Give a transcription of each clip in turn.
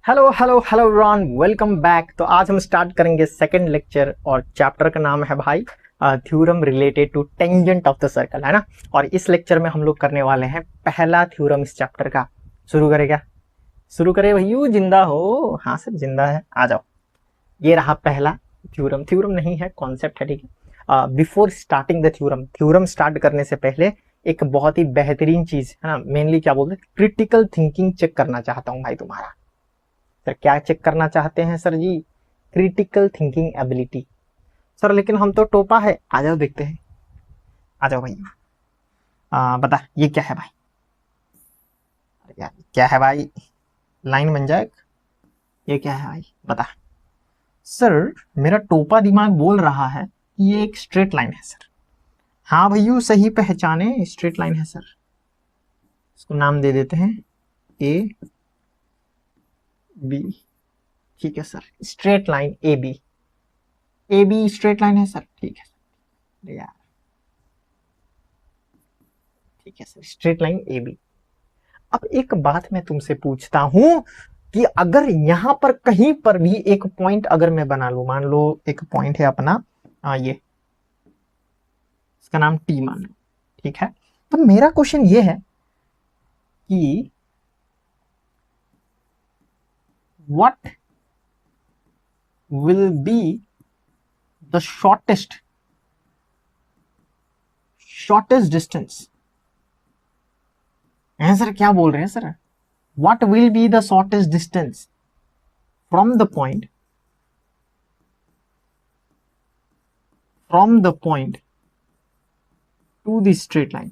Hello hello hello everyone, welcome back. तो आज हम स्टार्ट करेंगे सेकंड लेक्चर और चैप्टर का नाम है भाई theorem related to tangent of the circle, है ना। और इस लेक्चर में हम लोग करने वाले हैं पहला थ्योरम इस चैप्टर का। शुरू करें क्या? शुरू करें भैयू, जिंदा हो? हाँ सर जिंदा है, आ जाओ। ये रहा पहला थ्योरम। थ्योरम नहीं है, कॉन्सेप्ट है, ठीक है। Before starting the theorem, theorem start करने से पहले एक बहुत ही बेहतरीन चीज है ना, मेनली क्या बोलते हैं, क्रिटिकल थिंकिंग चेक करना चाहता हूँ भाई तुम्हारा। सर क्या चेक करना चाहते हैं sir ji? Critical thinking ability. Sir लेकिन हम तो टोपा है। आ जाओ देखते हैं, आ जाओ भाई। बता ये क्या है भाई? अरे यार क्या है भाई? लाइन बन जाए। ये क्या है भाई बता। सर मेरा टोपा दिमाग बोल रहा है कि ये एक स्ट्रेट लाइन है सर। हाँ भैयू सही पहचाने, स्ट्रेट लाइन है सर। इसको नाम दे देते हैं ए बी। ठीक है sir, straight line A B. A B straight line है सर, ठीक है। अरे यार ठीक है sir, straight line A B. अब एक बात मैं तुमसे पूछता हूं कि अगर यहां पर कहीं पर भी एक पॉइंट अगर मैं बना लू, मान लो एक पॉइंट है अपना ये, इसका नाम टी मान लो, ठीक है। तो मेरा क्वेश्चन ये है कि what will be the shortest distance. Sir क्या बोल रहे हैं sir? What will be the shortest distance from the point two the straight line.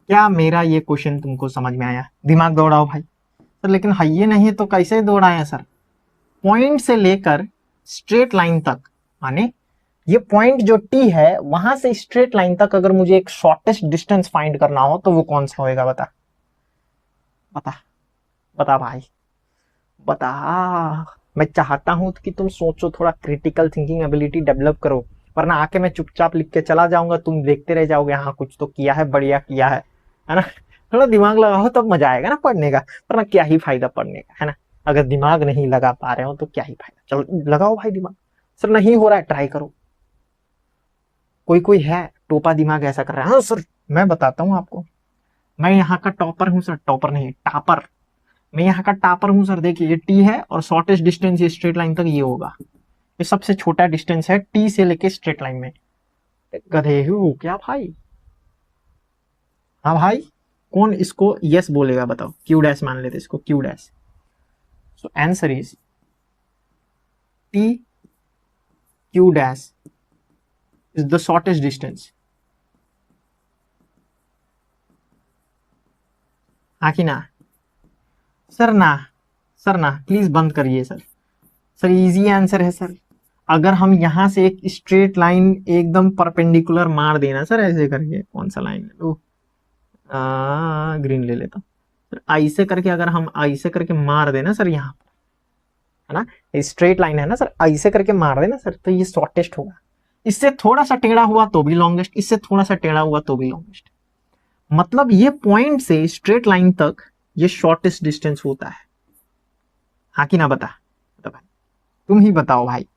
क्या मेरा ये क्वेश्चन तुमको समझ में आया? दिमाग दौड़ाओ भाई। सर लेकिन हाइये नहीं तो कैसे दौड़ाए सर? पॉइंट से लेकर स्ट्रेट लाइन तक, माने ये पॉइंट जो टी है वहां से स्ट्रेट लाइन तक अगर मुझे एक शॉर्टेस्ट डिस्टेंस फाइंड करना हो तो वो कौन सा होएगा? बता बता बता भाई बता। मैं चाहता हूं कि तुम सोचो, थोड़ा क्रिटिकल थिंकिंग एबिलिटी डेवलप करो, वरना आके मैं चुपचाप लिख के चला जाऊंगा, तुम देखते रह जाओगे। हाँ कुछ तो किया है, बढ़िया किया है ना। थोड़ा दिमाग लगाओ तब मजा आएगा ना पढ़ने का, वरना क्या ही फायदा पढ़ने का, है ना। अगर दिमाग नहीं लगा पा रहे हो तो क्या ही फायदा। चलो लगाओ भाई दिमाग। सर नहीं हो रहा है, ट्राई करो। कोई कोई है टोपा दिमाग ऐसा कर रहा है। हाँ सर मैं बताता हूँ आपको, मैं यहाँ का टॉपर हूँ सर। टॉपर नहीं, टापर। मैं यहाँ का टापर हूँ सर। देखिए ये टी है और शॉर्टेस्ट डिस्टेंस ये स्ट्रेट लाइन तक ये होगा। ये सबसे छोटा डिस्टेंस है टी से लेके स्ट्रेट लाइन में। गधे हूँ क्या भाई? हाँ भाई, कौन इसको यस बोलेगा बताओ? क्यू डैश मान लेते इसको, Q dash. So answer is T Q dash is the shortest distance. हाँ कि ना? सर ना, सर ना, प्लीज बंद करिए सर। सर इजी आंसर है सर। अगर हम यहां से एक स्ट्रेट लाइन एकदम परपेंडिकुलर मार देना सर, ऐसे करके, कौन सा लाइन है ग्रीन ले लेता हूँ। ऐसे करके अगर हम ऐसे करके मार देना सर यहाँ, है ना, स्ट्रेट लाइन है ना सर, ऐसे करके मार देना सर तो ये शॉर्टेस्ट होगा। इससे थोड़ा सा टेढ़ा हुआ तो भी लॉन्गेस्ट, इससे थोड़ा सा टेढ़ा हुआ तो भी लॉन्गेस्ट। मतलब ये पॉइंट से स्ट्रेट लाइन तक ये शॉर्टेस्ट डिस्टेंस होता है। हाँ कि ना? बता बता भाई, तुम ही बताओ भाई,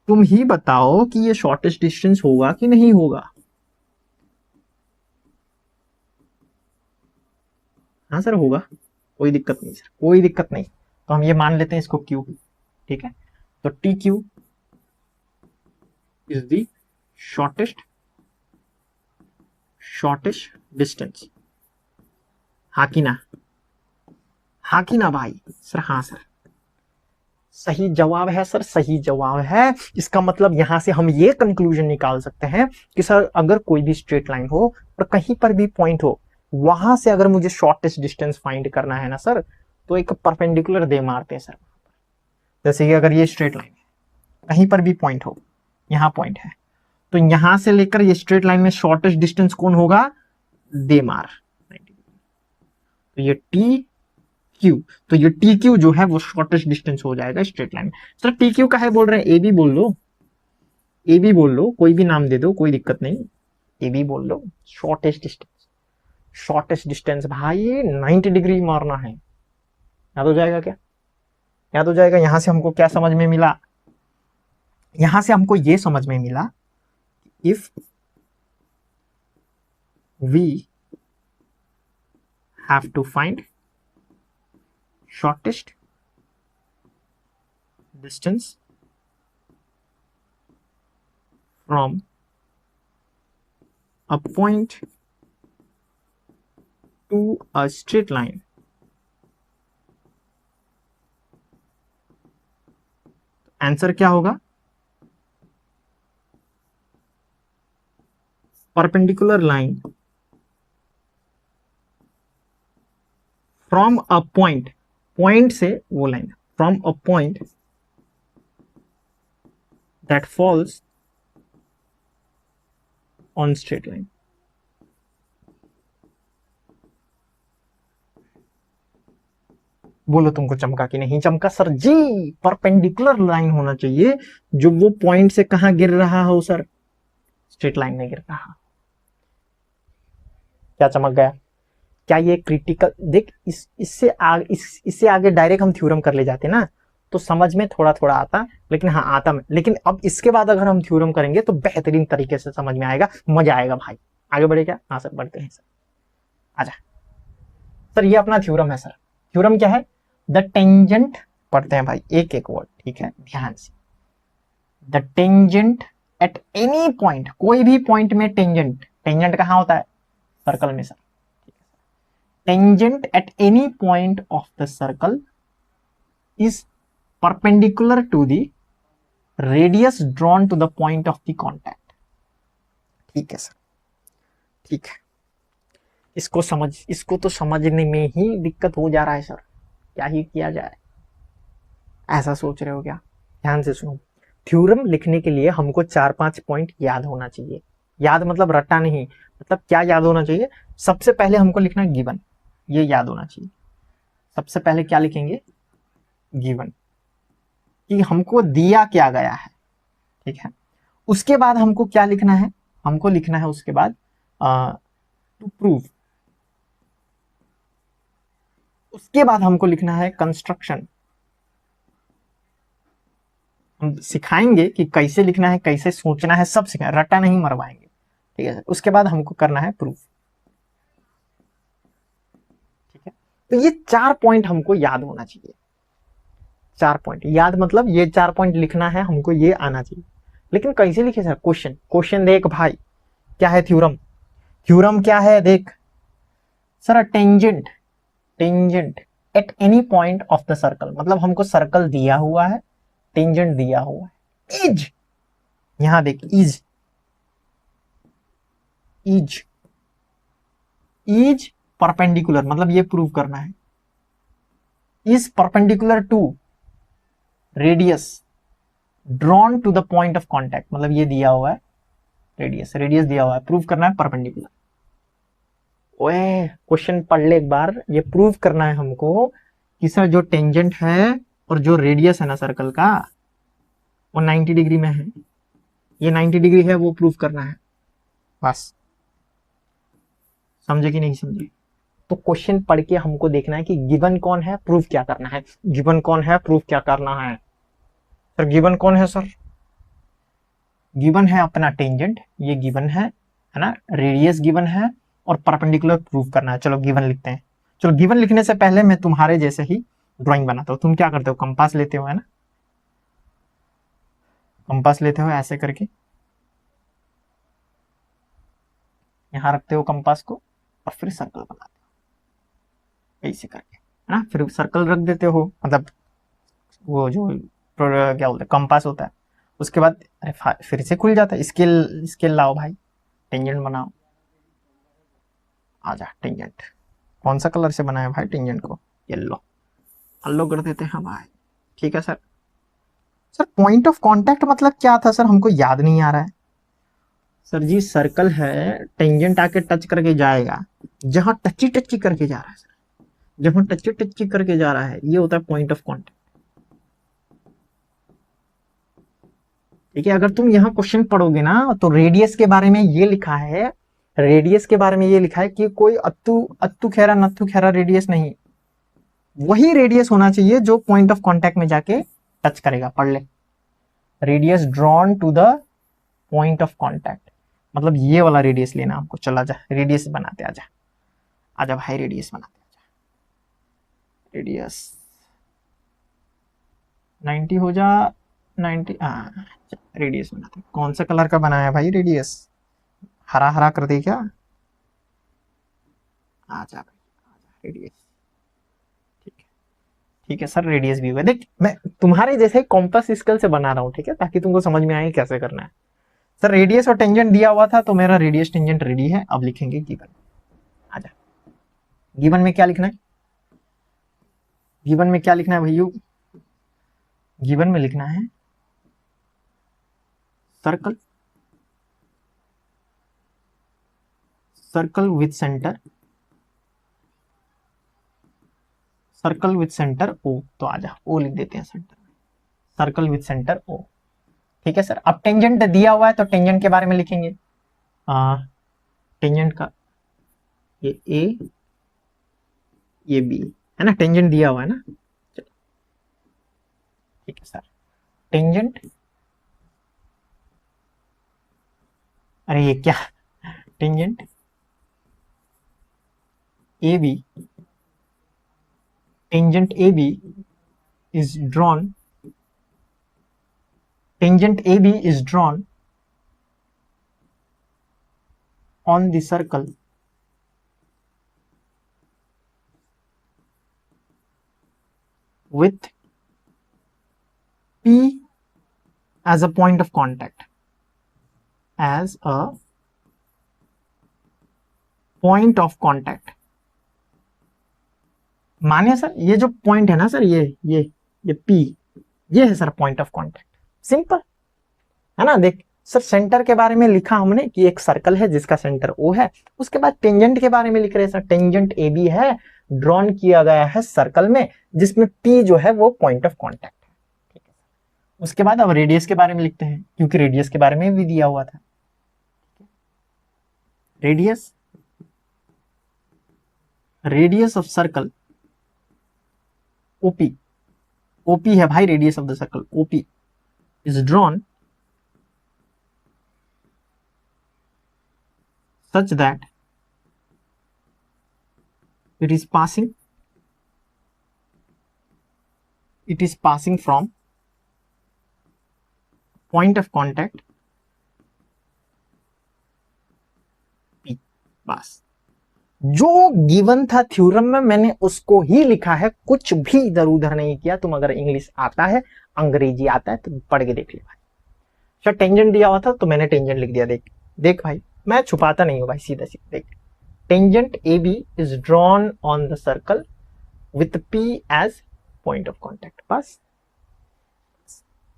तुम ही बताओ कि ये शॉर्टेस्ट डिस्टेंस होगा कि नहीं होगा। हाँ सर होगा, कोई दिक्कत नहीं सर, कोई दिक्कत नहीं। तो हम ये मान लेते हैं इसको क्यू, ठीक है। तो T Q is the shortest shortest distance. हाँ कि ना? हाँ कि ना भाई? सर हाँ सर, सही जवाब है सर, सही जवाब है। इसका मतलब यहां से हम ये कंक्लूजन निकाल सकते हैं कि सर अगर कोई भी स्ट्रेट लाइन हो और कहीं पर भी पॉइंट हो, वहां से अगर मुझे शॉर्टेस्ट डिस्टेंस फाइंड करना है ना सर, तो एक परपेंडिकुलर दे मारते हैं सर। जैसे कि अगर ये स्ट्रेट लाइन है, कहीं पर भी पॉइंट हो, यहाँ पॉइंट है, तो यहां से लेकर ये स्ट्रेट लाइन में शॉर्टेस्ट डिस्टेंस कौन होगा? दे मार। तो ये टी क्यू, तो ये टी क्यू जो है वो शॉर्टेस्ट डिस्टेंस हो जाएगा स्ट्रेट लाइन में। सर टी क्यू का है बोल रहे हैं, ए बी बोल लो, ए बी बोल लो, कोई भी नाम दे दो, कोई दिक्कत नहीं। ए बी बोल लो, शॉर्टेस्ट डिस्टेंस। शॉर्टेस्ट डिस्टेंस भाई 90 डिग्री मारना है। याद हो जाएगा क्या? याद हो जाएगा। यहां से हमको क्या समझ में मिला? यहां से हमको ये समझ में मिला, if we have to find shortest distance from a point to a straight line, answer क्या होगा? Perpendicular line from a point, point से वो लाइन, from a point that falls on straight line. बोलो तुमको चमका कि नहीं चमका? सर जी परपेंडिकुलर लाइन होना चाहिए जो वो पॉइंट से कहां गिर रहा हो सर? स्ट्रेट लाइन में गिर रहा। क्या चमक गया? क्या ये क्रिटिकल देख, इससे आगे डायरेक्ट हम थ्योरम कर ले जाते ना तो समझ में थोड़ा थोड़ा आता, लेकिन हाँ आता में, लेकिन अब इसके बाद अगर हम थ्योरम करेंगे तो बेहतरीन तरीके से समझ में आएगा, मजा आएगा भाई। आगे बढ़े क्या? हाँ सर बढ़ते हैं सर। आजा सर, ये अपना थ्योरम है सर। थ्योरम क्या है? द टेंजेंट, पढ़ते हैं भाई एक एक वर्ड, ठीक है ध्यान से। The tangent at any point, कोई भी पॉइंट में टेंजेंट, टेंजेंट कहां होता है? सर्कल में sir. Tangent at any point of the circle is perpendicular to the radius drawn to the point of the contact। ठीक है सर, ठीक है। इसको तो समझने में ही दिक्कत हो जा रहा है सर, क्या ही किया जाए? ऐसा सोच रहे हो क्या? ध्यान से सुनो। थ्योरम लिखने के लिए हमको 4-5 पॉइंट याद होना चाहिए। याद मतलब रट्टा नहीं, मतलब क्या याद होना चाहिए? सबसे पहले हमको लिखना गिवन, ये याद होना चाहिए। सबसे पहले क्या लिखेंगे? गिवन, कि हमको दिया क्या गया है, ठीक है। उसके बाद हमको क्या लिखना है? हमको लिखना है उसके बाद टू प्रूव। उसके बाद हमको लिखना है कंस्ट्रक्शन। हम सिखाएंगे कि कैसे लिखना है, कैसे सोचना है, सब सिखाएंगे, रट्टा नहीं मरवाएंगे, ठीक है। उसके बाद हमको करना है प्रूफ, ठीक है। तो ये 4 पॉइंट हमको याद होना चाहिए। 4 पॉइंट याद मतलब ये 4 पॉइंट लिखना है हमको, ये आना चाहिए। लेकिन कैसे लिखे सर? क्वेश्चन देख भाई, क्या है थ्योरम? थ्योरम क्या है देख sir, tangent at any point of the circle, मतलब हमको सर्कल दिया हुआ है, टेंजेंट दिया हुआ है, इज, यहां देख इज परपेंडिकुलर, मतलब ये प्रूव करना है, is perpendicular to radius drawn to the point of contact, मतलब ये दिया हुआ है रेडियस दिया हुआ है, प्रूव करना है परपेंडिकुलर। ओए क्वेश्चन पढ़ ले एक बार, ये प्रूव करना है हमको कि सर जो टेंजेंट है और जो रेडियस है ना सर्कल का वो 90 डिग्री में है, ये 90 डिग्री है, वो प्रूव करना है बस। समझे कि नहीं समझे? तो क्वेश्चन पढ़ के हमको देखना है कि गिवन कौन है, प्रूफ क्या करना है, गिवन कौन है, प्रूफ क्या करना है। सर गिवन कौन है सर? गिवन है अपना टेंजेंट, ये गिवन है ना, रेडियस गिवन है और परपेंडिकुलर प्रूफ करना है। चलो गिवन लिखते हैं। चलो गिवन लिखने से पहले मैं तुम्हारे जैसे ही ड्राइंग बनाता हूं। तुम क्या करते हो? कंपास लेते हो, है ना, कंपास लेते हो ऐसे करके, यहां रखते हो कंपास को और फिर सर्कल बनाते हो ऐसे करके, है ना। फिर सर्कल रख देते हो, मतलब वो जो क्या बोलते हैं कंपास होता है। उसके बाद अरे फिर से खुल जाता है। स्केल लाओ भाई, टेंजेंट बनाओ। आजा टेंजेंट, कौन सा कलर से बनाया भाई टेंजेंट को? येलो कर देते हैं भाई, ठीक है sir. Sir point of contact मतलब क्या था सर? हमको याद नहीं आ रहा है सर जी। सर्कल है, टेंजेंट आके टच करके जाएगा, जहां टची करके जा रहा है सर, जहां टची करके जा रहा है, ये होता है पॉइंट ऑफ कांटेक्ट, ठीक है। अगर तुम यहाँ क्वेश्चन पढ़ोगे ना तो रेडियस के बारे में ये लिखा है रेडियस के बारे में ये लिखा है कि कोई अत्तु अत्तु खेरा नत्थु खेरा रेडियस नहीं, वही रेडियस होना चाहिए जो पॉइंट ऑफ कांटेक्ट में जाके टच करेगा। पढ़ ले, radius drawn to the point of contact, मतलब ये वाला रेडियस लेना हमको। चला जा रेडियस बनाते, आजा आजा भाई रेडियस बनाते, आजा रेडियस 90 हो जा, 90 रेडियस बनाते। कौन सा कलर का बनाया भाई रेडियस, हरा हरा कर दे क्या? आजा भाई आजा रेडियस, ठीक है सर रेडियस भी हुआ। देख मैं तुम्हारे जैसे ही कॉम्पास स्केल से बना रहा हूँ, ठीक है, ताकि तुमको समझ में आए कैसे करना है। सर रेडियस और टेंजेंट दिया हुआ था तो मेरा रेडियस टेंजेंट रेडी है। अब लिखेंगे गिवन। आजा, गिवन में क्या लिखना है? गिवन में क्या लिखना है भैया? गिवन में लिखना है circle, circle with centre, circle with centre O. तो आजा ओ लिख देते हैं सेंटर में, सर्कल विथ सेंटर ओ। ठीक है सर। अब टेंजेंट दिया हुआ है तो टेंजेंट के बारे में लिखेंगे। टेंजेंट का ये ए ये बी है ना, टेंजेंट दिया हुआ है ना। चलो ठीक है सर, टेंजेंट, अरे ये क्या, tangent A B, tangent A B is drawn, tangent AB is drawn on the circle with P as a point of contact, as a point of contact। मानिए सर ये जो पॉइंट है ना sir, ये P, ये है sir point of contact. Simple है ना। देख सर सेंटर के बारे में लिखा हमने कि एक सर्कल है जिसका सेंटर O है। उसके बाद टेंजेंट के बारे में लिख रहे हैं सर, टेंजेंट AB है, ड्रॉन किया गया है सर्कल में जिसमें P जो है वो पॉइंट ऑफ कांटेक्ट है। ठीक है। उसके बाद अब रेडियस के बारे में लिखते हैं, क्योंकि रेडियस के बारे में भी दिया हुआ था। Radius, radius of circle OP, OP है भाई radius of the circle OP is drawn such that it is passing from point of contact P। बस जो गिवन था थ्योरम में मैंने उसको ही लिखा है, कुछ भी इधर उधर नहीं किया। तुम अगर इंग्लिश आता है अंग्रेजी आता है तो पढ़ के देख ले भाई। अच्छा टेंजेंट दिया हुआ था तो मैंने टेंजेंट लिख दिया। देख देख भाई मैं छुपाता नहीं हूं भाई, सीधा सीधा देख, tangent AB is drawn on the circle with P as point of contact. बस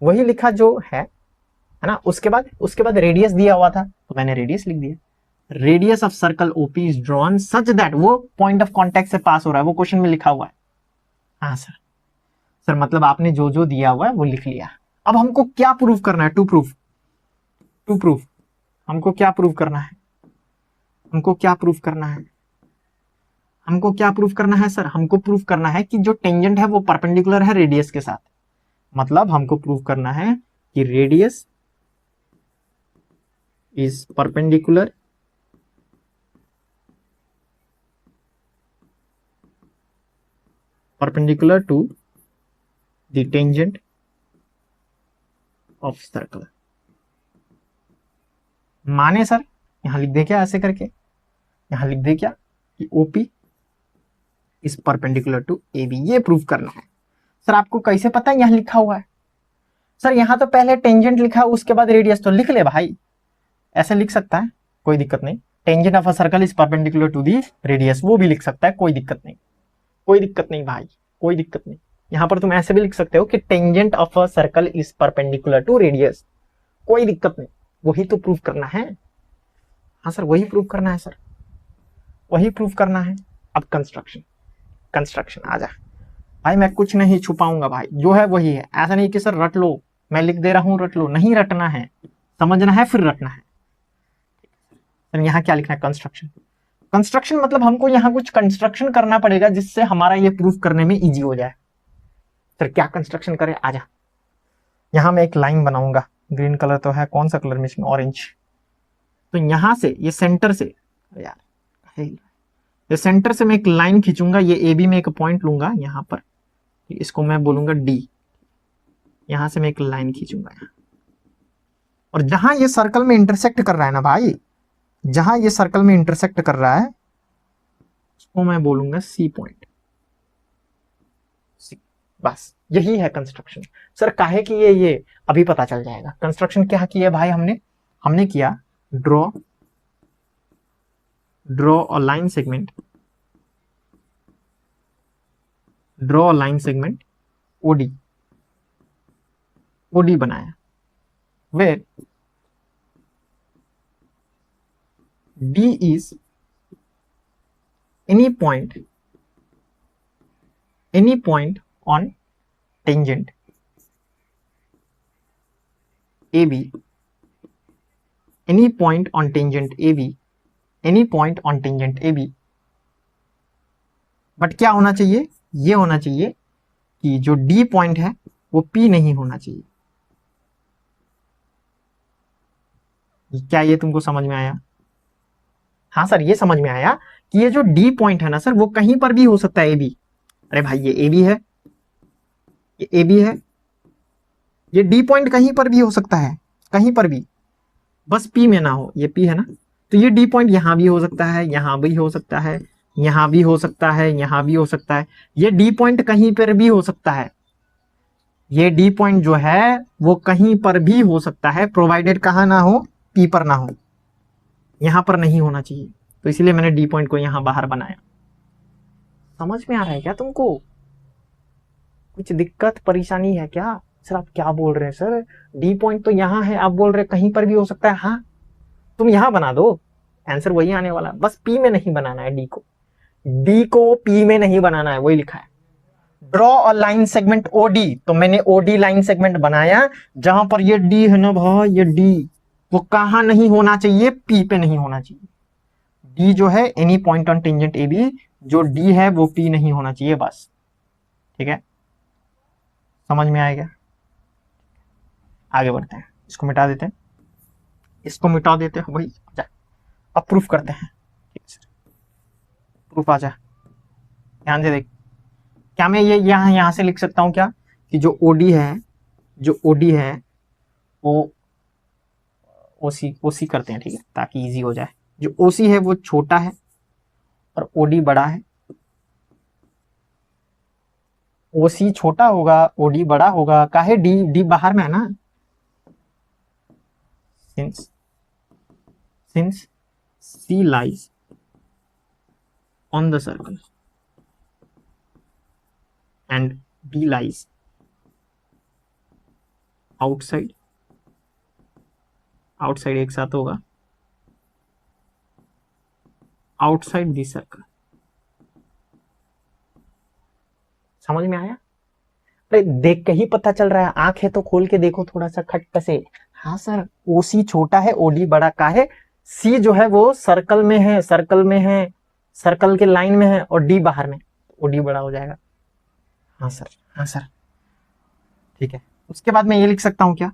वही लिखा जो है ना। उसके बाद रेडियस दिया हुआ था तो मैंने रेडियस लिख दिया। Radius of circle OP is drawn such that, वो पॉइंट ऑफ कांटेक्ट से पास हो रहा है, वो क्वेश्चन में लिखा हुआ है। हाँ सर, सर मतलब आपने जो जो दिया हुआ है वो लिख लिया। अब हमको क्या प्रूव करना है? टू प्रूफ हमको क्या प्रूव करना है? हमको क्या प्रूव करना है? हमको क्या प्रूव करना है सर? हमको प्रूव करना है कि जो टेंजेंट है वो परपेंडिकुलर है रेडियस के साथ। मतलब हमको प्रूव करना है कि radius is perpendicular to the tangent of circle। माने सर यहां लिख दे क्या, ऐसे करके यहां लिख दे क्या कि OP is perpendicular to AB। ये प्रूव करना है। सर आपको कैसे पता है? यहां लिखा हुआ है सर। यहां तो पहले टेंजेंट लिखा है उसके बाद रेडियस, तो लिख ले भाई, ऐसे लिख सकता है, कोई दिक्कत नहीं। Tangent of a circle is perpendicular to the radius, वो भी लिख सकता है, कोई दिक्कत नहीं, कोई दिक्कत नहीं भाई, कोई दिक्कत नहीं। यहां पर तुम ऐसे भी लिख सकते हो कि tangent of a circle is perpendicular to radius, कोई दिक्कत नहीं। वही तो प्रूव करना है। हाँ सर वही प्रूव करना है सर, वही प्रूव करना है। अब कंस्ट्रक्शन आ जा भाई, मैं कुछ नहीं छुपाऊंगा भाई, जो है वही है। ऐसा नहीं कि सर रट लो, मैं लिख दे रहा हूं रट लो, नहीं रटना है, समझना है फिर रटना है। तो यहाँ क्या लिखना है, कंस्ट्रक्शन। कंस्ट्रक्शन मतलब हमको यहाँ कुछ कंस्ट्रक्शन करना पड़ेगा जिससे हमारा ये प्रूफ करने में इजी हो जाए। सर क्या कंस्ट्रक्शन करें, आजा। यहां मैं एक लाइन बनाऊंगा, ग्रीन कलर तो है, कौन सा कलर मिसिंग, ऑरेंज। तो यहां से ये सेंटर से, यार ये सेंटर से मैं एक लाइन खींचूंगा, ये ए बी में एक पॉइंट लूंगा यहां पर, इसको मैं बोलूंगा डी। यहां से मैं एक लाइन खींचूंगा यहाँ, और जहां ये सर्कल में इंटरसेक्ट कर रहा है ना भाई, जहां ये सर्कल में इंटरसेक्ट कर रहा है उसको मैं बोलूंगा सी पॉइंट। सी, बस यही है कंस्ट्रक्शन। सर काहे कि ये अभी पता चल जाएगा। कंस्ट्रक्शन क्या किया भाई हमने किया draw a line segment, draw a line segment OD बनाया, where D is any point on tangent AB, any point on tangent AB, any point on tangent AB, but क्या होना चाहिए, ये होना चाहिए कि जो D पॉइंट है वो P नहीं होना चाहिए। क्या ये तुमको समझ में आया? हाँ सर ये समझ में आया कि ये जो डी पॉइंट है ना सर, वो कहीं पर भी हो सकता है ए बी। अरे भाई ये ए बी है, ये ए बी है, ये डी पॉइंट कहीं पर भी हो सकता है, कहीं पर भी, बस पी में ना हो। ये पी है ना, तो ये डी पॉइंट यहां भी हो सकता है, यहां भी हो सकता है, यहां भी हो सकता है, यहां भी हो सकता है। ये डी पॉइंट कहीं पर भी हो सकता है, ये डी पॉइंट जो है वो कहीं पर भी हो सकता है, प्रोवाइडेड कहां ना हो, पी पर ना हो, यहां पर नहीं होना चाहिए। तो इसलिए मैंने डी पॉइंट को यहां बाहर बनाया। समझ में आ रहा है क्या तुमको? कुछ दिक्कत परेशानी है क्या? सर आप क्या बोल रहे हैं सर, डी पॉइंट तो यहां है, आप बोल रहे हैं कहीं पर भी हो सकता है। हाँ तुम यहां बना दो, आंसर वही आने वाला, बस पी में नहीं बनाना है, डी को पी में नहीं बनाना है, वही लिखा है। Draw a line segment OD, तो मैंने ओडी लाइन सेगमेंट बनाया, जहां पर ये डी है ना भाई, ये डी वो कहां नहीं होना चाहिए, पी पे नहीं होना चाहिए। डी जो है any point on tangent A B, जो डी है वो पी नहीं होना चाहिए, बस। ठीक है, समझ में आएगा? आगे बढ़ते हैं, इसको मिटा देते हैं, इसको मिटा देते हैं भाई। अब प्रूफ करते हैं। प्रूफ आ जा, ध्यान से देख। क्या मैं ये यहां से लिख सकता हूं क्या कि जो ओडी है, जो ओडी है वो ओसी करते हैं, ठीक है, ताकि इजी हो जाए। जो ओसी है वो छोटा है और ओडी बड़ा है। ओसी छोटा होगा, ओडी बड़ा होगा, काहे डी बाहर में है ना, since C lies on the circle and D lies outside एक साथ होगा, outside the circle। समझ में आया? अरे देख के ही पता चल रहा है, आंख है तो खोल के देखो थोड़ा सा खट से। हाँ सर ओसी छोटा है, ओडी बड़ा का है, सी जो है वो सर्कल में है, सर्कल के लाइन में है, और डी बाहर में, ओडी बड़ा हो जाएगा। हाँ सर ठीक है। उसके बाद मैं ये लिख सकता हूं क्या,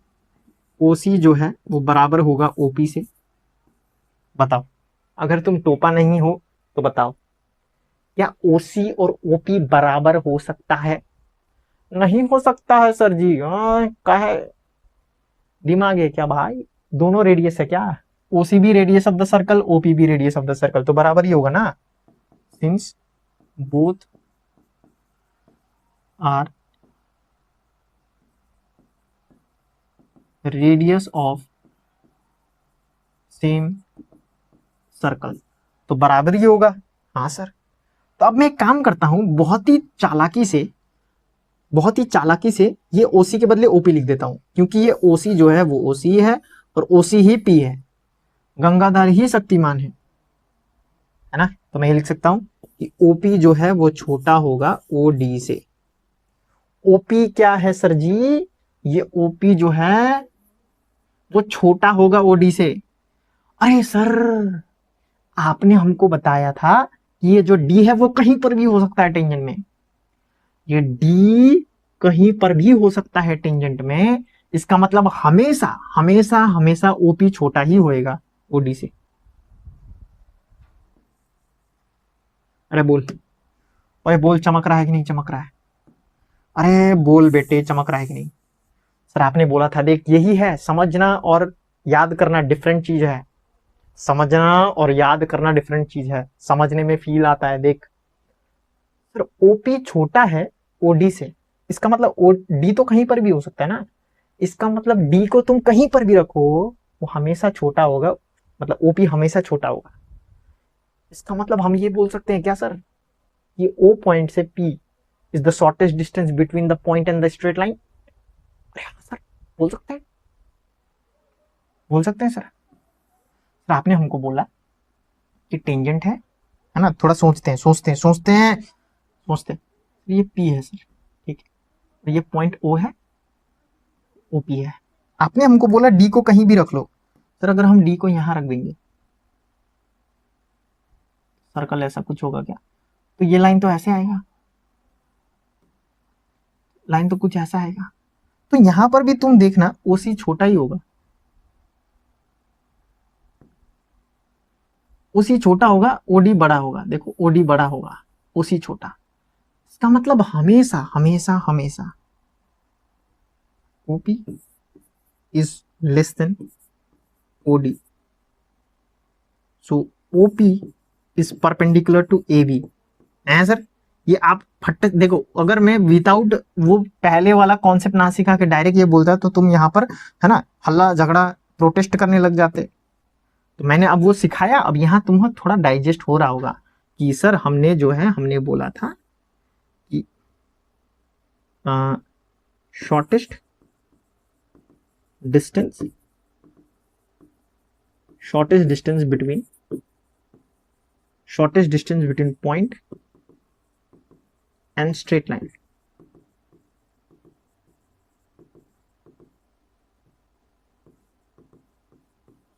ओसी जो है वो बराबर होगा ओपी से। बताओ, अगर तुम टोपा नहीं हो तो बताओ, क्या ओसी और ओपी बराबर हो सकता है? नहीं हो सकता है सर जी। काहे, दिमाग है क्या भाई? दोनों रेडियस है क्या? ओसी भी radius of the circle, OP भी रेडियस ऑफ द सर्कल, तो बराबर ही होगा ना। Since both are radius of same circle, तो बराबर ही होगा। हाँ सर, तो अब मैं एक काम करता हूं, बहुत ही चालाकी से ये ओसी के बदले ओपी लिख देता हूं, क्योंकि ये ओसी जो है वो ओसी है और ओसी ही पी है, गंगाधर ही शक्तिमान है ना। तो मैं ये लिख सकता हूं कि ओपी जो है वो छोटा होगा ओडी से। ओपी क्या है सर जी? ये ओपी जो है वो छोटा होगा ओडी से। अरे सर आपने हमको बताया था कि ये जो डी है वो कहीं पर भी हो सकता है टेंजेंट में, ये डी कहीं पर भी हो सकता है टेंजेंट में, इसका मतलब हमेशा हमेशा हमेशा ओपी छोटा ही होएगा ओडी से। अरे बोल, अरे बोल, चमक रहा है कि नहीं चमक रहा है? अरे बोल बेटे, चमक रहा है कि नहीं? सर आपने बोला था, देख यही है, समझना और याद करना डिफरेंट चीज है। समझना और याद करना डिफरेंट चीज है, समझने में फील आता है। देख सर, ओपी छोटा है ओडी से, इसका मतलब ओ डी तो कहीं पर भी हो सकता है ना, इसका मतलब डी को तुम कहीं पर भी रखो वो हमेशा छोटा होगा, मतलब ओपी हमेशा छोटा होगा। इसका मतलब हम ये बोल सकते हैं क्या सर, ये ओ पॉइंट से P is the shortest distance between the point and the straight line? Sir बोल सकते हैं, बोल सकते हैं सर। सर आपने हमको बोला कि टेंजेंट है ना, थोड़ा सोचते हैं सोचते हैं सोचते हैं सोचते हैं। ये पी है सर, ठीक है, ये पॉइंट ओ है, ओपी है। आपने हमको बोला डी को कहीं भी रख लो। सर अगर हम डी को यहां रख देंगे, सर्कल ऐसा कुछ होगा क्या? तो ये लाइन तो ऐसे आएगा, लाइन तो कुछ ऐसा आएगा। तो यहां पर भी तुम देखना ओसी छोटा ही होगा, ओसी छोटा होगा, ओडी बड़ा होगा। देखो ओडी बड़ा होगा, ओसी छोटा। इसका मतलब हमेशा हमेशा हमेशा OP is less than OD, so OP is perpendicular to A B. है सर, ये आप फट देखो, अगर मैं विदाउट वो पहले वाला कॉन्सेप्ट ना सिखा के डायरेक्ट ये बोलता तो तुम यहाँ पर है ना हल्ला झगड़ा प्रोटेस्ट करने लग जाते। तो मैंने अब वो सिखाया, अब यहाँ तुम्हें थोड़ा डाइजेस्ट हो रहा होगा कि सर हमने जो है हमने बोला था कि shortest distance, shortest distance between point and straight line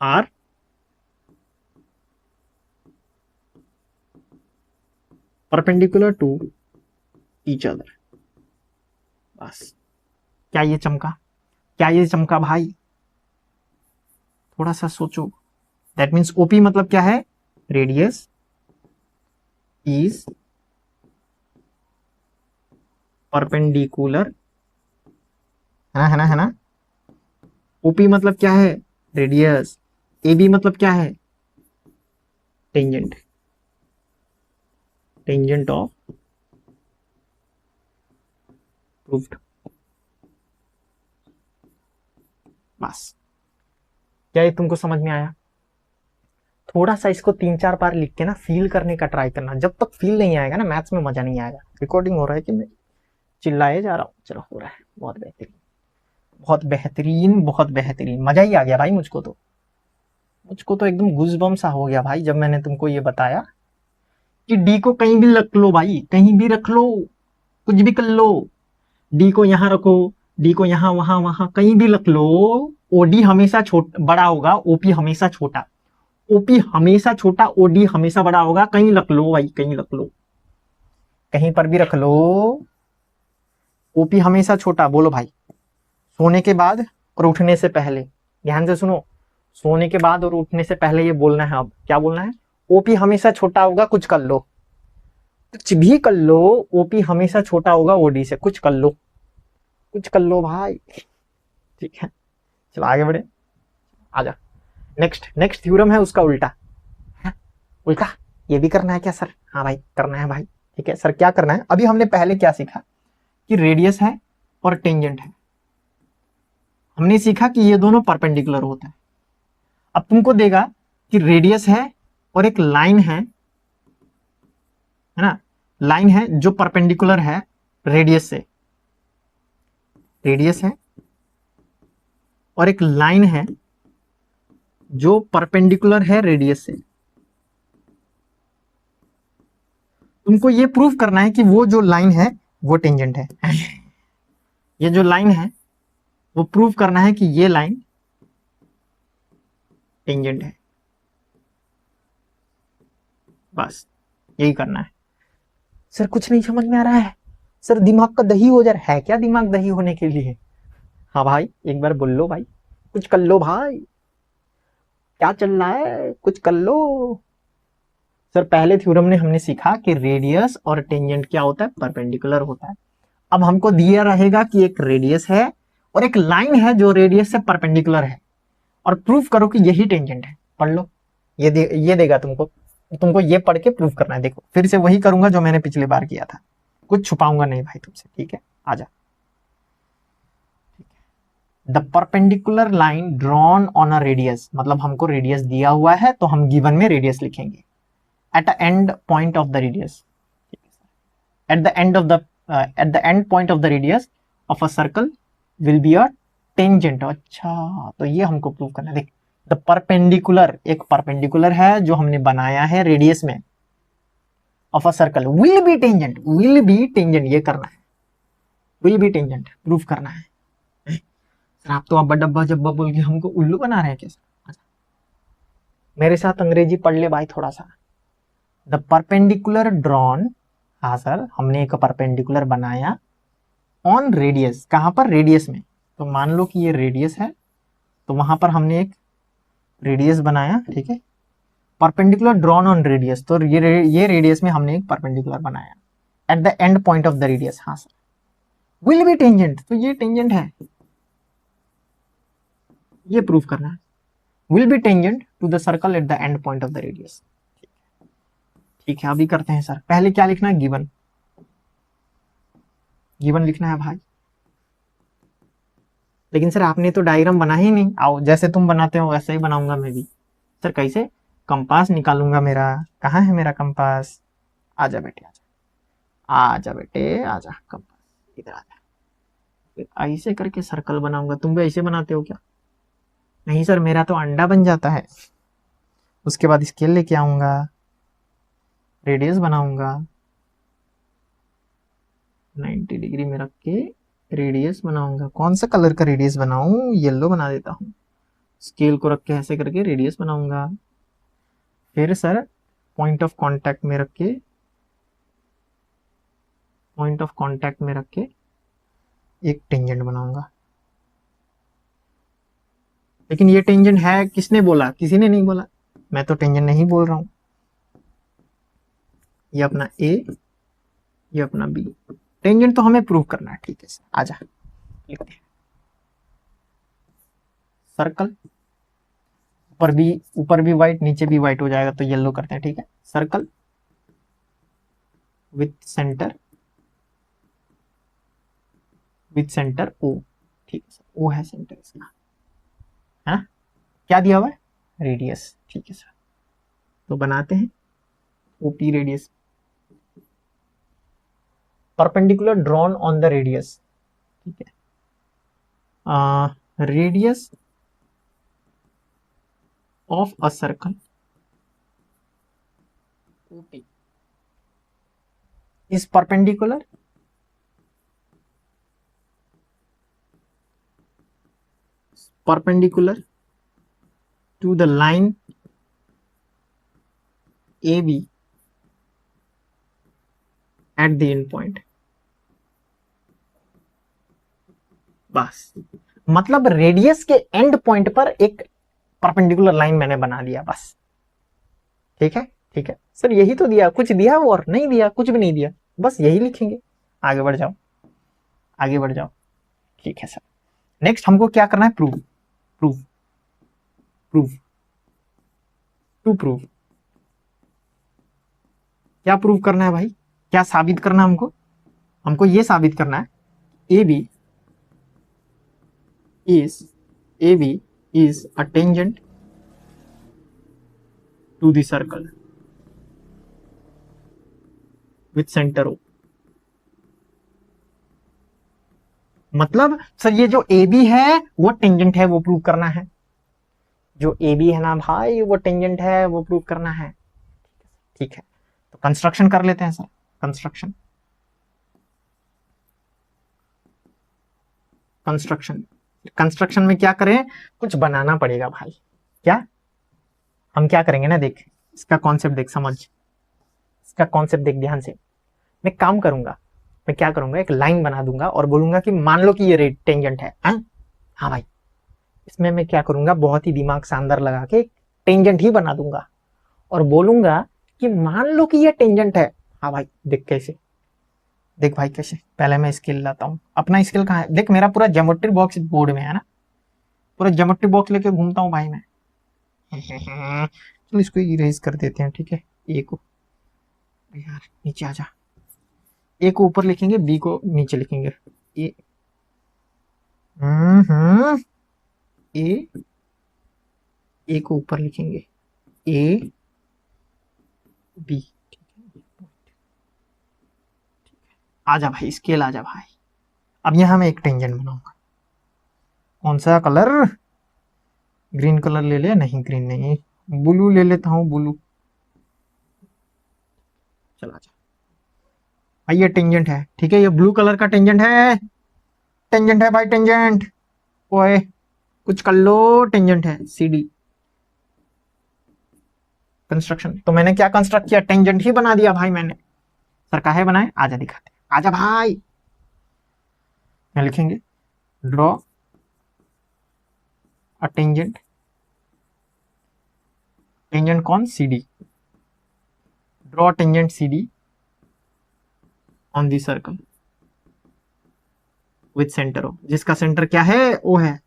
are perpendicular to each other. बस, क्या ये चमका? क्या ये चमका भाई? थोड़ा सा सोचो। दैट मीन्स ओपी मतलब क्या है? रेडियस इज परपेंडिकुलर, है ना है ना। ओपी मतलब क्या है? रेडियस। ए बी मतलब क्या है? Tangent, tangent of proofed. बस, क्या ये तुमको समझ में आया? थोड़ा सा इसको 3-4 बार लिख के ना फील करने का ट्राई करना, जब तक फील नहीं आएगा ना मैथ्स में मजा नहीं आएगा। रिकॉर्डिंग हो रहा है कि मैं चिल्लाए जा रहा हूँ? चलो हो रहा है, बहुत बेहतरीन बहुत बेहतरीन बहुत बेहतरीन, मजा ही आ गया भाई मुझको तो। मुझको तो एकदम गूज़बम्प सा हो गया भाई जब मैंने तुमको ये बताया कि डी को कहीं भी रख लो भाई, कहीं भी रख लो, कुछ भी कर लो। डी को यहां रखो, डी को यहां वहां वहां कहीं भी रख लो, ओडी हमेशा छोटा बड़ा होगा, ओपी हमेशा छोटा। ओपी हमेशा छोटा, ओडी हमेशा बड़ा होगा। कहीं रख लो भाई, कहीं रख लो, कहीं पर भी रख लो, ओपी हमेशा छोटा। बोलो भाई, सोने के बाद और उठने से पहले, ध्यान से सुनो, सोने के बाद और उठने से पहले ये बोलना है। अब क्या बोलना है? ओपी हमेशा छोटा होगा, कुछ कर लो, कुछ भी कर लो, ओपी हमेशा छोटा होगा ओडी से। कुछ कर लो, कुछ कर लो भाई, ठीक है। चलो आगे बढ़े, आजा। नेक्स्ट नेक्स्ट थ्योरम है उसका उल्टा है? उल्टा ये भी करना है क्या सर? हाँ भाई करना है भाई, ठीक है सर। क्या करना है? अभी हमने पहले क्या सीखा कि रेडियस है और टेंजेंट है, हमने सीखा कि ये दोनों परपेंडिकुलर होता है। अब तुमको देगा कि रेडियस है और एक लाइन है ना, लाइन है जो परपेंडिकुलर है रेडियस से, रेडियस है और एक लाइन है जो परपेंडिकुलर है रेडियस से। तुमको ये प्रूफ करना है कि वो जो लाइन है वो टेंजेंट है। ये जो लाइन है वो प्रूफ करना है कि ये लाइन टेंजेंट है। बस यही करना है सर। कुछ नहीं समझ में आ रहा है सर, दिमाग का दही हो जा रहा है क्या? दिमाग दही होने के लिए हाँ भाई एक बार बोल लो भाई, कुछ कर लो भाई, क्या चल रहा है, कुछ कर लो सर। पहले थ्योरम में हमने सीखा कि रेडियस और टेंजेंट क्या होता है, परपेंडिकुलर होता है। अब हमको दिया रहेगा कि एक रेडियस है और एक लाइन है जो रेडियस से परपेंडिकुलर है, और प्रूफ करो कि यही टेंजेंट है। पढ़ लो, ये देगा तुमको, तुमको ये पढ़ के प्रूफ करना है। देखो फिर से वही करूंगा जो मैंने पिछले बार किया था, कुछ छुपाऊंगा नहीं भाई तुमसे, ठीक है? आजा। The perpendicular line drawn on a radius, मतलब हमको रेडियस दिया हुआ है तो हम गिवन में रेडियस लिखेंगे। Eight the end point of the radius, eight the end of the eight the end point of the radius of a circle will be a tangent. अच्छा तो ये हमको प्रूव करना है। देख द परपेंडिकुलर, एक परपेंडिकुलर है जो हमने बनाया है रेडियस में of a circle, will be tangent, will be tangent, ये करना है, विल बी टेंजेंट प्रूफ करना है। सर आप तो अब्बा डब्बा जब्बा बोल के हमको उल्लू बना रहे हैं क्या? मेरे साथ अंग्रेजी पढ़ ले भाई थोड़ा सा। द परपेंडिकुलर ड्रॉन, हाँ सर हमने एक परपेंडिकुलर बनाया ऑन रेडियस, कहां पर? रेडियस में। तो मान लो कि ये रेडियस है, तो वहां पर हमने एक रेडियस बनाया, ठीक है? परपेंडिकुलर ड्रॉन ऑन रेडियस, तो ये रेडियस में हमने एक परपेंडिकुलर बनाया at the end point of the radius. हाँ सर विल बी टेंजेंट, तो ये टेंजेंट है, ये प्रूफ करना है। Will be tangent to the circle at the end point of the radius. ठीक है अभी करते हैं सर। पहले क्या लिखना है? गिवन, गिवन लिखना है भाई। लेकिन सर आपने तो डायग्राम बना ही नहीं। आओ जैसे तुम बनाते हो वैसे ही बनाऊंगा मैं भी। सर कैसे? कंपास निकालूंगा मेरा, कहाँ है मेरा कंपास? आजा बेटे आजा, आजा बेटे आजा, कंपास इधर आजा। फिर ऐसे करके सर्कल बनाऊंगा, तुम भी ऐसे बनाते हो क्या? नहीं सर मेरा तो अंडा बन जाता है। उसके बाद स्केल लेके आऊंगा, रेडियस बनाऊंगा, 90 डिग्री में रख के रेडियस बनाऊंगा। कौन सा कलर का रेडियस बनाऊं? येलो बना देता हूँ। स्केल को रख के ऐसे करके रेडियस बनाऊंगा। फिर सर पॉइंट ऑफ कांटेक्ट में रख के, पॉइंट ऑफ कांटेक्ट में रख के एक टेंजेंट बनाऊंगा। लेकिन ये टेंजेंट है, किसने बोला? किसी ने नहीं बोला, मैं तो टेंजेंट नहीं बोल रहा हूं। ये अपना ए, ये अपना बी, टेंजेंट तो हमें प्रूव करना है। ठीक है सर आजा लिखते हैं। सर्कल, ऊपर भी व्हाइट नीचे भी व्हाइट हो जाएगा तो येलो करते हैं, ठीक है? Circle with centre, with centre O, ठीक है सर ओ है सेंटर इसका, है ना? क्या दिया हुआ है? रेडियस, ठीक है सर। तो बनाते हैं OP radius, perpendicular drawn on the radius, ठीक है? Radius of a circle OP is perpendicular to the line AB at the end point। बस मतलब रेडियस के एंड पॉइंट पर एक परपेंडिकुलर लाइन मैंने बना दिया, बस। ठीक है ठीक है सर, यही तो दिया, कुछ दिया और नहीं दिया, कुछ भी नहीं दिया, बस यही लिखेंगे। आगे बढ़ जाओ, आगे बढ़ जाओ। ठीक है सर, नेक्स्ट हमको क्या करना है? Proof, proof, proof, to proof. क्या प्रूव करना है भाई? क्या साबित करना है हमको? हमको ये साबित करना है A B is a tangent to the circle with centre O. मतलब सर ये जो ए बी है वो टेंजेंट है, वो प्रूव करना है। जो ए बी है ना भाई वो टेंजेंट है, वो प्रूव करना है। ठीक है तो कंस्ट्रक्शन कर लेते हैं सर। कंस्ट्रक्शन, कंस्ट्रक्शन, कंस्ट्रक्शन में क्या करें? कुछ बनाना पड़ेगा भाई। क्या हम क्या करेंगे ना, देख इसका कॉन्सेप्ट देख, समझ। इसका कॉन्सेप्ट देख ध्यान से। मैं काम करूंगा, मैं क्या करूंगा, एक लाइन बना दूंगा और बोलूंगा कि मान लो कि ये टेंजेंट है। हाँ भाई, इसमें मैं क्या करूंगा, बहुत ही दिमाग शानदार लगा के टेंजेंट ही बना दूंगा और बोलूंगा कि मान लो कि ये टेंजेंट है। हाँ भाई देख कैसे, देख भाई कैसे, पहले मैं स्केल लाता हूँ। अपना स्केल कहाँ है, देख मेरा पूरा ज्योमेट्री बॉक्स बोर्ड में है ना, पूरा ज्योमेट्री बॉक्स लेके घूमता हूँ भाई मैं। चलो इसको इरेज कर देते हैं, ठीक है। ए को यार नीचे आ जा, ए को ऊपर लिखेंगे, बी को नीचे लिखेंगे। ए ए, ए को ऊपर लिखेंगे, ए बी। आजा भाई स्केल आजा भाई। अब यहां मैं एक टेंजेंट बनाऊंगा। कौन सा कलर, ग्रीन कलर ले ले, नहीं ग्रीन नहीं, ब्लू ले लेता हूं, ब्लू। चला जा भाई, ये टेंजेंट है, ठीक है, ये ब्लू कलर का टेंजेंट है, टेंजेंट है भाई, टेंजेंट। ओए कुछ कर लो, टेंजेंट है, सीडी कंस्ट्रक्शन। तो मैंने क्या कंस्ट्रक्ट किया, टेंजेंट ही बना दिया भाई मैंने। सर काहे बनाए, आजा दिखाते, आजा भाई। क्या लिखेंगे, ड्रॉ अ टेंजेंट, टेंजेंट कौन, CD, draw tangent CD on the circle with centre O, जिसका सेंटर क्या है, ओ है।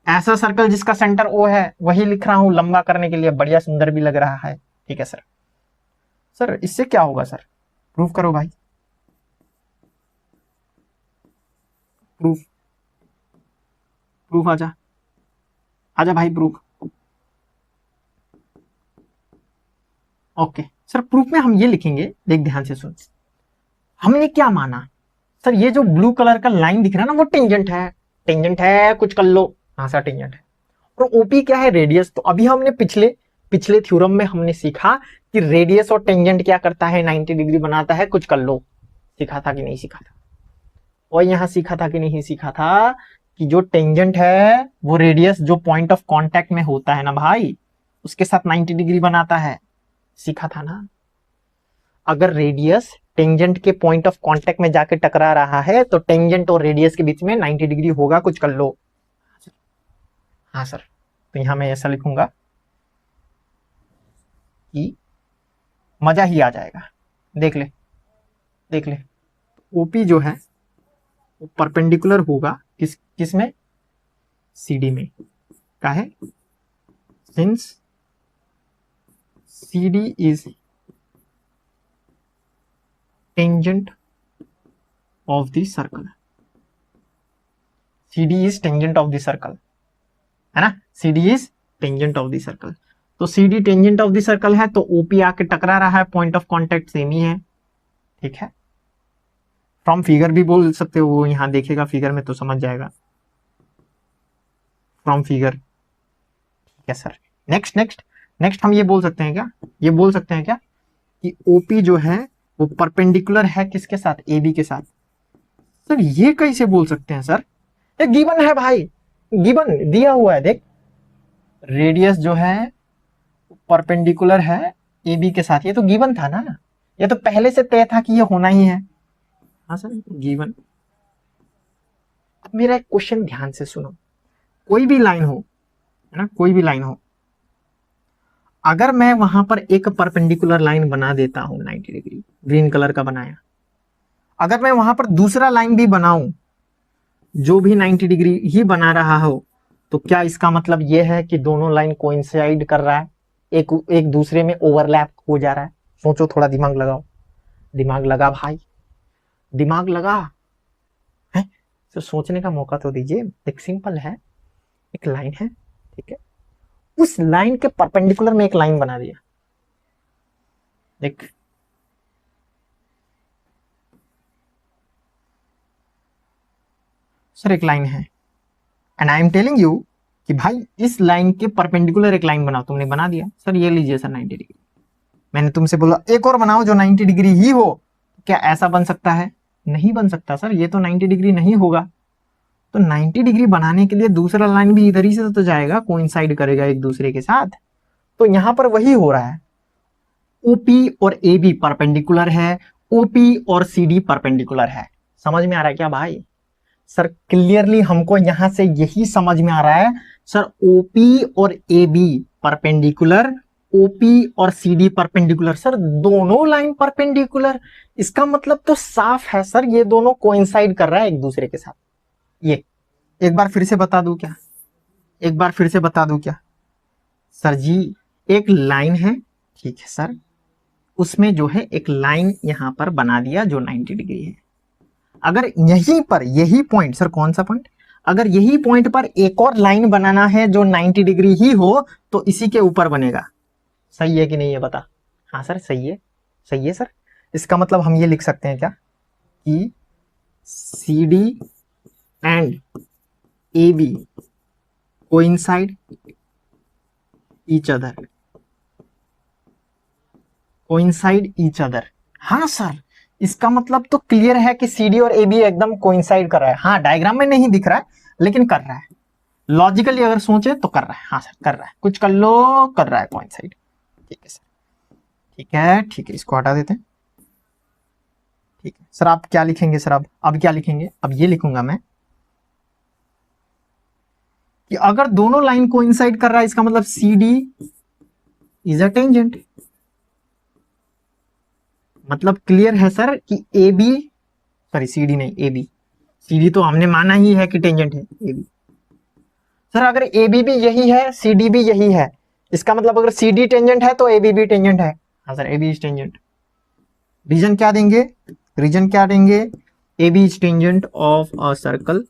ऐसा सर्कल जिसका सेंटर ओ है वही लिख रहा हूं लंबा करने के लिए, बढ़िया सुंदर भी लग रहा है, ठीक है सर। सर इससे क्या होगा सर, प्रूफ करो भाई, प्रूफ, प्रूफ आजा, आजा भाई प्रूफ। ओके सर, प्रूफ में हम ये लिखेंगे, देख ध्यान से सुन। हमने क्या माना सर, ये जो ब्लू कलर का लाइन दिख रहा है ना, वो टेंजेंट है, टेंजेंट है, कुछ कर लो। हाँ सर टेंजेंट है। और ओपी क्या है, रेडियस। तो अभी हमने पिछले पिछले थ्योरम में हमने सीखा कि रेडियस और टेंजेंट क्या करता है, 90 डिग्री बनाता है, कुछ कर लो। सीखा था कि नहीं सीखा था, और यहां सीखा था कि नहीं सीखा था कि जो टेंजेंट है वो रेडियस जो पॉइंट ऑफ कांटेक्ट में होता है ना भाई, उसके साथ 90 डिग्री बनाता है, सीखा था ना। अगर रेडियस टेंजेंट के पॉइंट ऑफ कांटेक्ट में जाके टकरा रहा है तो टेंजेंट और रेडियस के बीच में 90 डिग्री होगा, कुछ कर लो। हाँ सर, तो यहां मैं ऐसा लिखूंगा कि मजा ही आ जाएगा। देख ले, देख ले, ओपी जो है वो परपेंडिकुलर होगा किस में, सीडी में। क्या है, since CD is tangent of the circle, CD is tangent of the circle, है ना, CD is tangent of the circle. तो CD tangent of the circle है, तो ओपी आके टकरा रहा है, पॉइंट ऑफ कांटेक्ट सेम ही है, ठीक है। फ्रॉम फिगर भी बोल सकते हो, वो यहां देखेगा फिगर में तो समझ जाएगा, फ्रॉम फिगर, ठीक है सर। नेक्स्ट नेक्स्ट नेक्स्ट हम ये बोल सकते हैं क्या, ये बोल सकते हैं क्या कि ओपी जो है वो परपेंडिकुलर है किसके साथ, एबी के साथ। सर ये कैसे बोल सकते हैं सर, ये गिवन है भाई, गिवन दिया हुआ है, देख रेडियस जो है परपेंडिकुलर है एबी के साथ, ये तो गिवन था ना, ये तो पहले से तय था कि ये होना ही है। हाँ सर गिवन। अब मेरा एक क्वेश्चन ध्यान से सुनो, कोई भी लाइन हो, है ना, कोई भी लाइन हो, अगर मैं वहां पर एक परपेंडिकुलर लाइन बना देता हूं 90 डिग्री, ग्रीन कलर का बनाया, अगर मैं वहां पर दूसरा लाइन भी बनाऊं जो भी 90 डिग्री ही बना रहा हो, तो क्या इसका मतलब यह है कि दोनों लाइन कोइंसाइड कर रहा है, एक एक दूसरे में ओवरलैप हो जा रहा है। सोचो, थोड़ा दिमाग लगाओ, दिमाग लगा भाई, दिमाग लगा है, तो सोचने का मौका तो दीजिए। एक सिंपल है, एक लाइन है, ठीक है, उस लाइन के परपेंडिकुलर में एक लाइन बना दिया, देख सर एक लाइन है, and I am telling you कि भाई इस लाइन के परपेंडिकुलर एक लाइन बनाओ, तुमने बना दिया। सर ये लीजिए सर 90 डिग्री, मैंने तुमसे बोला एक और बनाओ जो 90 डिग्री ही हो, क्या ऐसा बन सकता है, नहीं बन सकता सर, ये तो 90 डिग्री नहीं होगा। तो 90 डिग्री बनाने के लिए दूसरा लाइन भी इधर ही से तो जाएगा, कोइंसाइड करेगा एक दूसरे के साथ, तो यहां पर वही हो रहा है। ओपी और ए बी परपेंडिकुलर है, ओपी और सी डी परपेंडिकुलर है। समझ में आ रहा है क्या भाई? सर क्लियरली हमको यहां से यही समझ में आ रहा है सर, ओपी और ए बी परपेंडिकुलर, ओपी और सी डी परपेंडिकुलर। सर दोनों लाइन परपेंडिकुलर, इसका मतलब तो साफ है सर ये दोनों कोइंसाइड कर रहा है एक दूसरे के साथ। ये एक बार फिर से बता दूं क्या? एक बार फिर से बता दूं क्या? सर जी एक लाइन है, ठीक है सर, उसमें जो है एक लाइन यहां पर बना दिया जो 90 डिग्री है। अगर यहीं पर यही पॉइंट, सर कौन सा पॉइंट, अगर यही पॉइंट पर एक और लाइन बनाना है जो 90 डिग्री ही हो तो इसी के ऊपर बनेगा। सही है कि नहीं ये बता? हाँ सर सही है, सही है सर। इसका मतलब हम ये लिख सकते हैं क्या कि C D and A B coincide each other, coincide each other. हाँ सर इसका मतलब तो क्लियर है कि सी डी और ए बी एकदम कोइंसाइड कर रहा है। हाँ डायग्राम में नहीं दिख रहा है लेकिन कर रहा है, लॉजिकली अगर सोचे तो कर रहा है। हाँ सर कर रहा है, कुछ कर लो, कर रहा है कोइंसाइड। ठीक है सर, ठीक है ठीक है, इसको हटा देते हैं। ठीक है सर, आप क्या लिखेंगे सर? अब क्या लिखेंगे? अब ये लिखूंगा मैं कि अगर दोनों लाइन कोइंसाइड कर रहा है इसका मतलब C D is a tangent. मतलब क्लियर है सर कि A B, sorry C D नहीं ए बी, सी डी तो हमने माना ही है कि टेंजेंट है ए बी। सर अगर ए बी भी यही है, सी डी भी यही है, इसका मतलब अगर सी डी टेंजेंट है तो ए बी भी टेंजेंट है। हाँ sir A B is tangent. Reason क्या देंगे? रीजन क्या देंगे? A B is tangent of a circle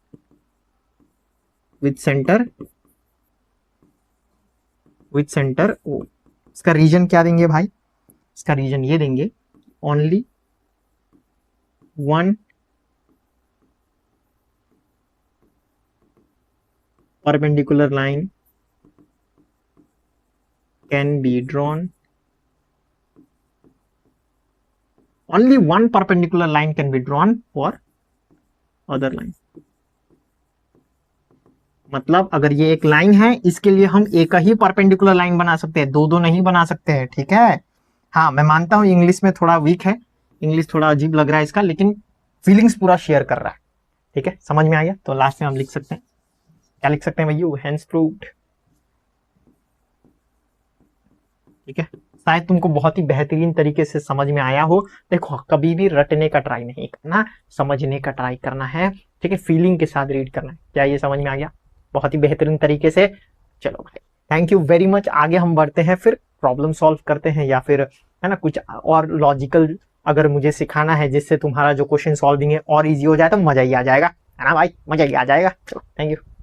with centre, with centre O. इसका रीजन क्या देंगे भाई? इसका रीजन ये देंगे, only one perpendicular line can be drawn, only one perpendicular line can be drawn for other line। मतलब अगर ये एक लाइन है इसके लिए हम एक ही परपेंडिकुलर लाइन बना सकते हैं, दो दो नहीं बना सकते हैं। ठीक है, हाँ मैं मानता हूं इंग्लिश में थोड़ा वीक है, इंग्लिश थोड़ा अजीब लग रहा है इसका, लेकिन फीलिंग्स पूरा शेयर कर रहा है। ठीक है समझ में आ गया? तो लास्ट में हम लिख सकते हैं, क्या लिख सकते हैं भैया? Hence proved. ठीक है, शायद तुमको बहुत ही बेहतरीन तरीके से समझ में आया हो। देखो कभी भी रटने का ट्राई नहीं करना, समझने का ट्राई करना है। ठीक है, फीलिंग के साथ रीड करना है। क्या ये समझ में आ गया? बहुत ही बेहतरीन तरीके से। चलो भाई थैंक यू वेरी मच। आगे हम बढ़ते हैं, फिर प्रॉब्लम सॉल्व करते हैं, या फिर है ना कुछ और लॉजिकल अगर मुझे सिखाना है जिससे तुम्हारा जो क्वेश्चन सॉल्विंग है और इजी हो जाए तो मजा ही आ जाएगा, है ना भाई? मजा ही आ जाएगा। चलो थैंक यू।